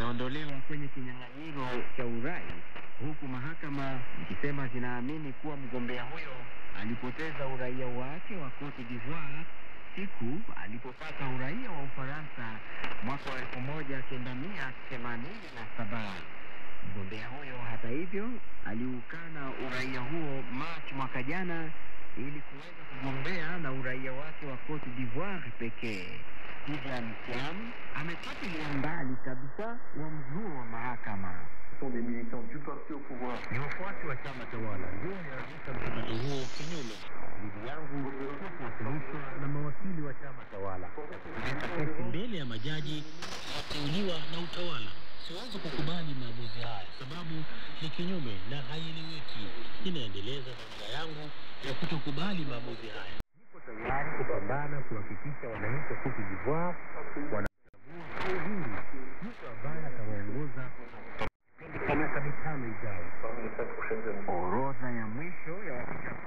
ameondolewa kwenye kinyang'anyiro cha urais, huku mahakama ikisema zinaamini kuwa mgombea huyo alipoteza uraia wake wa Cote d'Ivoire siku alipopata uraia wa Ufaransa mwaka wa 1987. Mgombea huyo hata hivyo aliukana uraia huo Machi mwaka jana ili kuweza kugombea na uraia wake wa Cote d'Ivoire pekee. Tidjane Thiam amepatilia mbali kabisa uamuzi huo wa mahakama. Sont des militants du parti au pouvoir. Ni wafuasi wa chama tawala ndio walianzisha mchakato huo kinyume. Ndugu yangu kuwasilishwa na mawakili wa chama tawala kuleta kesi mbele ya majaji wateuliwa na utawala. Siwezi kukubali maamuzi haya sababu ni kinyume na haieleweki. Ninaendeleza dhamira yangu ya kutokubali maamuzi haya. Niko tayari kupambana kuhakikisha wananchi wa Cote d'Ivoire wanachagua uhuru mtu ambaye atawaongoza kwa miaka 5 ijayo.